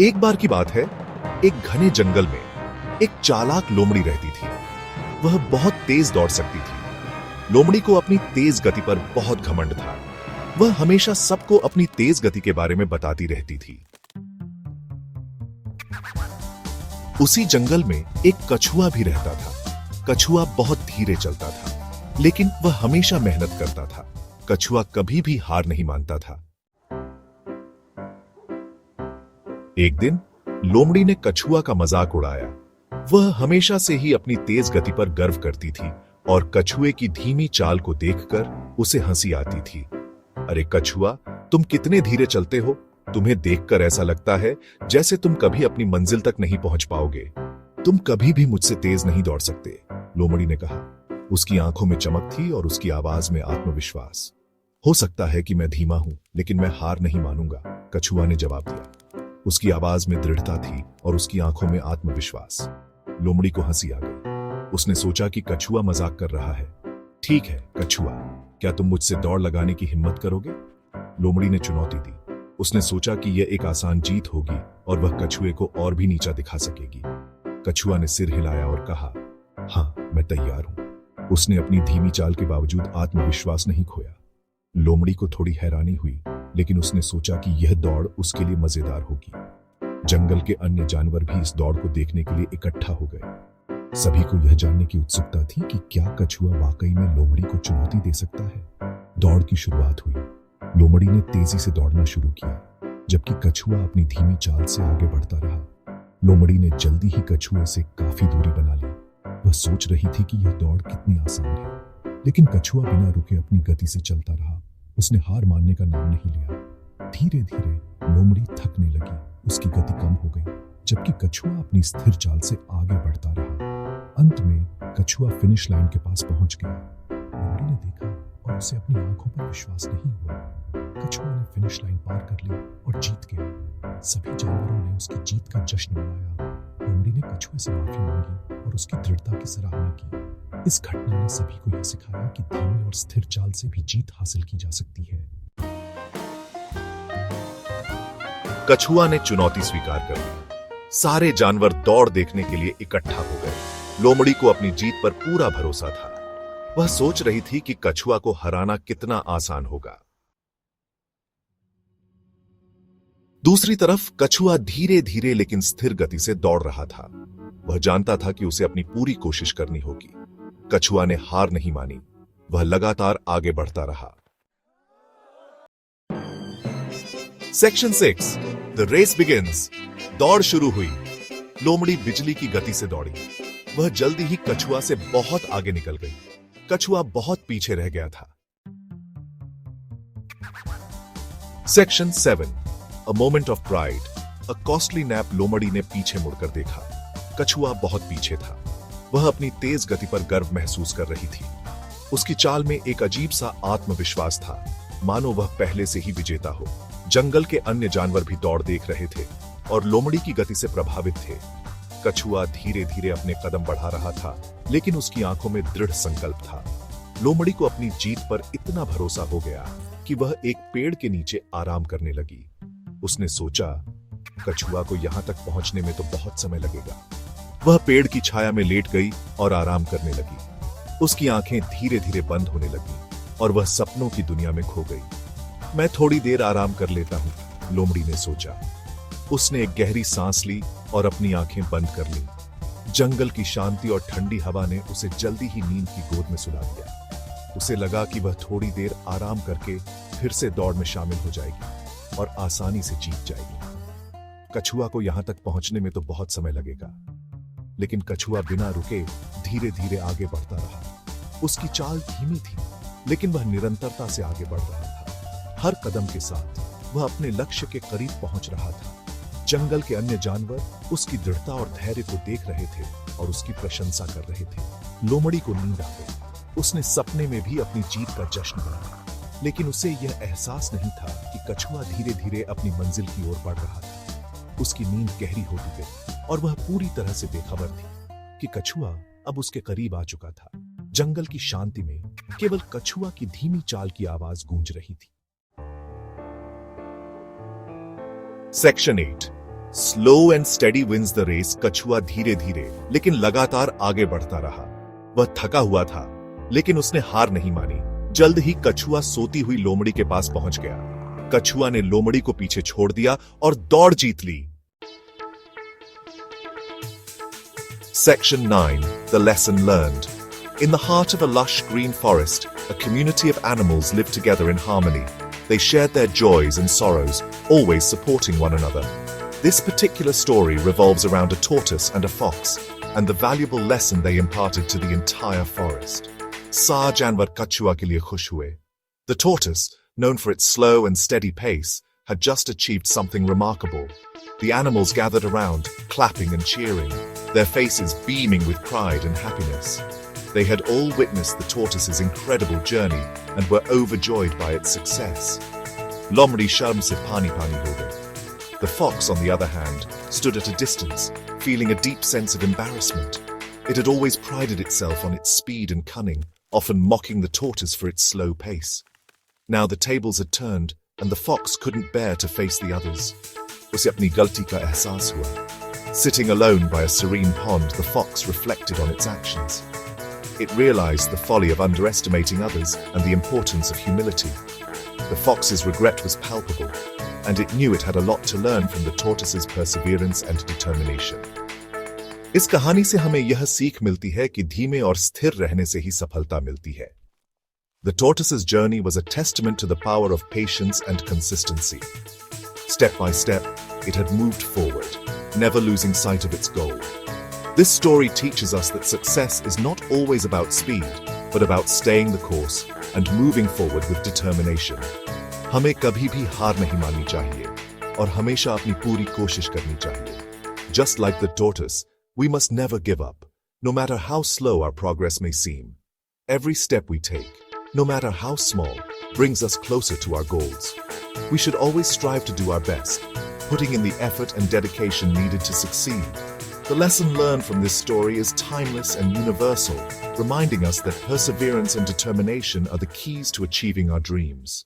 एक बार की बात है, एक घने जंगल में एक चालाक लोमड़ी रहती थी। वह बहुत तेज दौड़ सकती थी। लोमड़ी को अपनी तेज गति पर बहुत घमंड था। वह हमेशा सबको अपनी तेज गति के बारे में बताती रहती थी। उसी जंगल में एक कछुआ भी रहता था। कछुआ बहुत धीरे चलता था, लेकिन वह हमेशा मेहनत करता था। कछुआ कभी भी हार नहीं मानता था। एक दिन लोमड़ी ने कछुआ का मजाक उड़ाया। वह हमेशा से ही अपनी तेज गति पर गर्व करती थी और कछुए की धीमी चाल को देखकर उसे हंसी आती थी। अरे कछुआ, तुम कितने धीरे चलते हो। तुम्हें देखकर ऐसा लगता है जैसे तुम कभी अपनी मंजिल तक नहीं पहुंच पाओगे। तुम कभी भी मुझसे तेज नहीं दौड़ सकते, लोमड़ी ने कहा। उसकी आंखों में चमक थी और उसकी आवाज में आत्मविश्वास। हो सकता है कि मैं धीमा हूं, लेकिन मैं हार नहीं मानूंगा, कछुआ ने जवाब दिया। उसकी आवाज में दृढ़ता थी और उसकी आंखों में आत्मविश्वास। लोमड़ी को हंसी आ गई। उसने सोचा कि कछुआ मजाक कर रहा है। ठीक है कछुआ, क्या तुम मुझसे दौड़ लगाने की हिम्मत करोगे? लोमड़ी ने चुनौती दी। उसने सोचा कि यह एक आसान जीत होगी और वह कछुए को और भी नीचा दिखा सकेगी। कछुआ ने सिर हिलाया और कहा, हाँ, मैं तैयार हूं। उसने अपनी धीमी चाल के बावजूद आत्मविश्वास नहीं खोया। लोमड़ी को थोड़ी हैरानी हुई, लेकिन उसने सोचा कि यह दौड़ उसके लिए मजेदार होगी। जंगल के अन्य जानवर भी इस दौड़ को देखने के लिए इकट्ठा हो गए। सभी को यह जानने की उत्सुकता थी कि क्या कछुआ वाकई में लोमड़ी को चुनौती दे सकता है। दौड़ की शुरुआत हुई। लोमड़ी ने तेजी से दौड़ना शुरू किया, जबकि कछुआ अपनी धीमी चाल से आगे बढ़ता रहा। लोमड़ी ने जल्दी ही कछुए से काफी दूरी बना ली। वह सोच रही थी कि यह दौड़ कितनी आसान है, लेकिन कछुआ बिना रुके अपनी गति से चलता रहा। उसने हार मानने का नाम नहीं लिया। धीरे धीरे लोमड़ी थकने लगी। उसकी गति कम हो गई, जबकि कछुआ अपनी स्थिर चाल से आगे बढ़ता रहा। अंत में कछुआ फिनिश लाइन के पास पहुंच गया। लोमड़ी ने देखा और उसे अपनी आंखों पर विश्वास नहीं हुआ। कछुआ ने फिनिश लाइन पार कर ली और जीत गया। सभी जानवरों ने उसकी जीत का जश्न मनाया। लोमड़ी ने कछुए से माफी मांगी और उसकी दृढ़ता की सराहना की। इस घटना ने सभी को यह सिखाया कि धीमी और स्थिर चाल से भी जीत हासिल की जा सकती है। कछुआ ने चुनौती स्वीकार कर ली। सारे जानवर दौड़ देखने के लिए इकट्ठा हो गए। लोमड़ी को अपनी जीत पर पूरा भरोसा था। वह सोच रही थी कि कछुआ को हराना कितना आसान होगा। दूसरी तरफ कछुआ धीरे धीरे लेकिन स्थिर गति से दौड़ रहा था। वह जानता था कि उसे अपनी पूरी कोशिश करनी होगी। कछुआ ने हार नहीं मानी। वह लगातार आगे बढ़ता रहा। Section 6, the race begins. दौड़ शुरू हुई। लोमड़ी बिजली की गति से दौड़ी। वह जल्दी ही कछुआ से बहुत आगे निकल गई। कछुआ बहुत पीछे रह गया था। Section 7, a moment of pride. A costly nap. लोमड़ी ने पीछे मुड़कर देखा। कछुआ बहुत पीछे था। वह अपनी तेज गति पर गर्व महसूस कर रही थी। उसकी चाल में एक अजीब सा आत्मविश्वास था, मानो वह पहले से ही विजेता हो। जंगल के अन्य जानवर भी दौड़ देख रहे थे और लोमड़ी की गति से प्रभावित थे। कछुआ धीरे धीरे अपने कदम बढ़ा रहा था, लेकिन उसकी आंखों में दृढ़ संकल्प था। लोमड़ी को अपनी जीत पर इतना भरोसा हो गया कि वह एक पेड़ के नीचे आराम करने लगी। उसने सोचा, कछुआ को यहां तक पहुंचने में तो बहुत समय लगेगा। वह पेड़ की छाया में लेट गई और आराम करने लगी। उसकी आंखें धीरे धीरे बंद होने लगीं और वह सपनों की दुनिया में खो गई। मैं थोड़ी देर आराम कर लेता हूं, लोमड़ी ने सोचा। उसने एक गहरी सांस ली और अपनी आंखें बंद कर ली। जंगल की शांति और ठंडी हवा ने उसे जल्दी ही नींद की गोद में सुला दिया। उसे लगा कि वह थोड़ी देर आराम करके फिर से दौड़ में शामिल हो जाएगी और आसानी से जीत जाएगी। कछुआ को यहां तक पहुंचने में तो बहुत समय लगेगा, लेकिन कछुआ बिना रुके धीरे धीरे आगे बढ़ता रहा। उसकी चाल धीमी थी, लेकिन वह निरंतरता से आगे बढ़ रहा था। हर कदम के साथ वह अपने लक्ष्य के करीब पहुंच रहा था। जंगल के अन्य जानवर उसकी दृढ़ता और धैर्य को देख रहे थे और उसकी प्रशंसा कर रहे थे। लोमड़ी को नींद आ गई। उसने सपने में भी अपनी जीत का जश्न मनाया, लेकिन उसे यह एहसास नहीं था कि कछुआ धीरे धीरे अपनी मंजिल की ओर बढ़ रहा था। उसकी नींद गहरी होती गई और वह पूरी तरह से बेखबर थी कि कछुआ अब उसके करीब आ चुका था। जंगल की शांति में केवल कछुआ की धीमी चाल की आवाज गूंज रही थी। Section 8, slow and steady wins the race. कछुआ धीरे धीरे लेकिन लगातार आगे बढ़ता रहा। वह थका हुआ था, लेकिन उसने हार नहीं मानी। जल्द ही कछुआ सोती हुई लोमड़ी के पास पहुंच गया। कछुआ ने लोमड़ी को पीछे छोड़ दिया और दौड़ जीत ली। Section 9. The lesson learned. In the heart of a lush green forest, a community of animals lived together in harmony. They shared their joys and sorrows, always supporting one another. This particular story revolves around a tortoise and a fox, and the valuable lesson they imparted to the entire forest. Sa janwar kachua ke liye khush hue. The tortoise, known for its slow and steady pace, had just achieved something remarkable. The animals gathered around, clapping and cheering, their faces beaming with pride and happiness. They had all witnessed the tortoise's incredible journey and were overjoyed by its success. Lomri sharm se pani ho gaye. The fox, on the other hand, stood at a distance, feeling a deep sense of embarrassment. It had always prided itself on its speed and cunning, often mocking the tortoise for its slow pace. Now the tables had turned, and the fox couldn't bear to face the others. उसे अपनी गलती का एहसास हुआ। Sitting alone by a serene pond, the fox reflected on its actions. It realized the folly of underestimating others and the importance of humility. The fox's regret was palpable, and it knew it had a lot to learn from the tortoise's perseverance and determination. इस कहानी से हमें यह सीख मिलती है कि धीमे और स्थिर रहने से ही सफलता मिलती है। The tortoise's journey was a testament to the power of patience and consistency. Step by step, it had moved forward, never losing sight of its goal. This story teaches us that success is not always about speed, but about staying the course and moving forward with determination. हमें कभी भी हार नहीं माननी चाहिए और हमेशा अपनी पूरी कोशिश करनी चाहिए. Just like the tortoise, we must never give up, no matter how slow our progress may seem. Every step we take, no matter how small, brings us closer to our goals. We should always strive to do our best, putting in the effort and dedication needed to succeed. The lesson learned from this story is timeless and universal, reminding us that perseverance and determination are the keys to achieving our dreams.